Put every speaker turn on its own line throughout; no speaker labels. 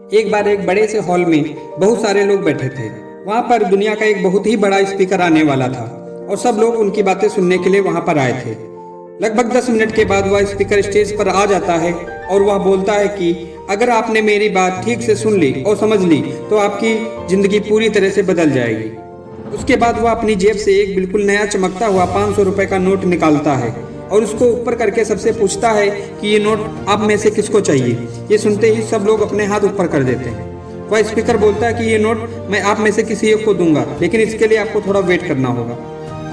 एक बार एक बड़े से हॉल में बहुत सारे लोग बैठे थे। वहाँ पर दुनिया का एक बहुत ही बड़ा स्पीकर आने वाला था और सब लोग उनकी बातें सुनने के लिए वहाँ पर आए थे। लगभग 10 मिनट के बाद वह स्पीकर स्टेज पर आ जाता है और वह बोलता है कि अगर आपने मेरी बात ठीक से सुन ली और समझ ली तो आपकी जिंदगी पूरी तरह से बदल जाएगी। उसके बाद वह अपनी जेब से एक बिल्कुल नया चमकता हुआ 500 रुपए का नोट निकालता है और उसको ऊपर करके सबसे पूछता है कि ये नोट आप में से किसको चाहिए। ये सुनते ही सब लोग अपने हाथ ऊपर कर देते हैं। वह स्पीकर बोलता है कि ये नोट मैं आप में से किसी एक को दूंगा, लेकिन इसके लिए आपको थोड़ा वेट करना होगा।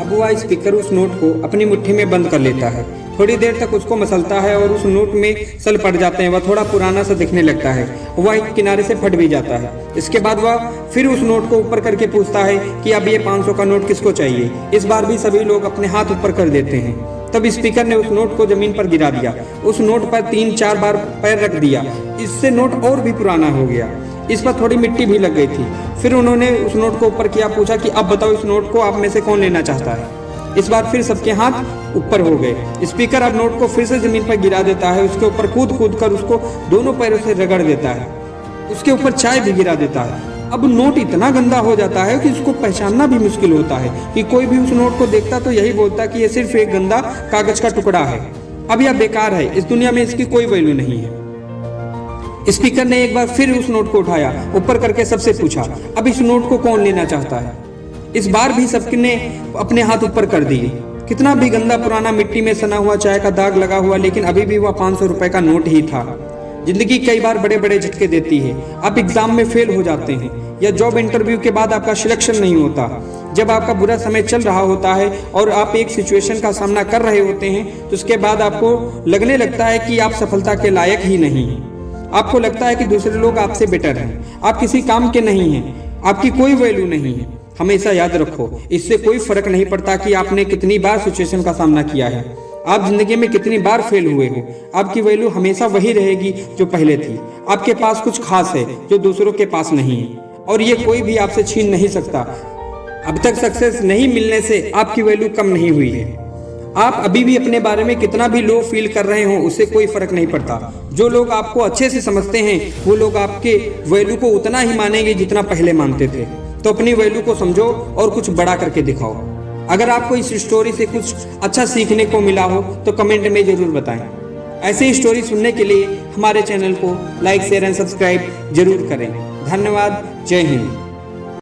अब वह स्पीकर उस नोट को अपनी मुट्ठी में बंद कर लेता है। थोड़ी देर तक उसको मसलता है और उस नोट में सल पड़ जाते हैं। वह थोड़ा पुराना सा दिखने लगता है। वह एक किनारे से फट भी जाता है। इसके बाद वह फिर उस नोट को ऊपर करके पूछता है कि अब ये 500 का नोट किसको चाहिए। इस बार भी सभी लोग अपने हाथ ऊपर कर देते हैं। तब स्पीकर ने उस नोट को जमीन पर गिरा दिया। उस नोट पर 3-4 बार पैर रख दिया। इससे नोट और भी पुराना हो गया। इस पर थोड़ी मिट्टी भी लग गई थी। फिर उन्होंने उस नोट को ऊपर किया, पूछा कि अब बताओ इस नोट को आप में से कौन लेना चाहता है। इस बार फिर सबके हाथ ऊपर हो गए। स्पीकर अब नोट को फिर से जमीन पर गिरा देता है। उसके ऊपर कूद कूद कर उसको दोनों पैरों से रगड़ देता है। उसके ऊपर चाय भी गिरा देता है। अब नोट इतना गंदा हो जाता है कि उसको पहचानना भी मुश्किल होता है कि कोई भी उस नोट को देखता तो यही बोलता कि ये सिर्फ एक गंदा कागज का टुकड़ा है। अब यह बेकार है, इस दुनिया में इसकी कोई वैल्यू नहीं है। स्पीकर ने एक बार फिर उस नोट को उठाया, ऊपर करके सबसे पूछा, अब इस नोट को कौन लेना चाहता है। इस बार भी सबने अपने हाथ ऊपर कर दिए। कितना भी गंदा पुराना मिट्टी में सना हुआ चाय का दाग लगा हुआ, लेकिन अभी भी वह 500 रुपए का नोट ही था। जिंदगी कई बार बड़े बड़े झटके देती है। आप एग्जाम में फेल हो जाते हैं या जॉब इंटरव्यू के बाद आपका सिलेक्शन नहीं होता। जब आपका बुरा समय चल रहा होता है और आप एक सिचुएशन का सामना कर रहे होते हैं तो उसके बाद आपको लगने लगता है कि आप सफलता के लायक ही नहीं हैं। आपको लगता है कि दूसरे लोग आपसे बेटर हैं, आप किसी काम के नहीं हैं, आपकी कोई वैल्यू नहीं है। हमेशा याद रखो, इससे कोई फर्क नहीं पड़ता कि आपने कितनी बार सिचुएशन का सामना किया है, आप जिंदगी में कितनी बार फेल हुए हो। आपकी वैल्यू हमेशा वही रहेगी जो पहले थी। आपके पास कुछ खास है जो दूसरों के पास नहीं है और ये कोई भी आपसे छीन नहीं सकता। अब तक सक्सेस नहीं मिलने से आपकी वैल्यू कम नहीं हुई है। आप अभी भी अपने बारे में कितना भी लो फील कर रहे हो, उससे कोई फर्क नहीं पड़ता। जो लोग आपको अच्छे से समझते हैं वो लोग आपके वैल्यू को उतना ही मानेंगे जितना पहले मानते थे। तो अपनी वैल्यू को समझो और कुछ बड़ा करके दिखाओ। अगर आपको इस स्टोरी से कुछ अच्छा सीखने को मिला हो तो कमेंट में जरूर बताएं। ऐसे ही स्टोरी सुनने के लिए हमारे चैनल को लाइक, शेयर एंड सब्सक्राइब जरूर करें। धन्यवाद। जय हिंद।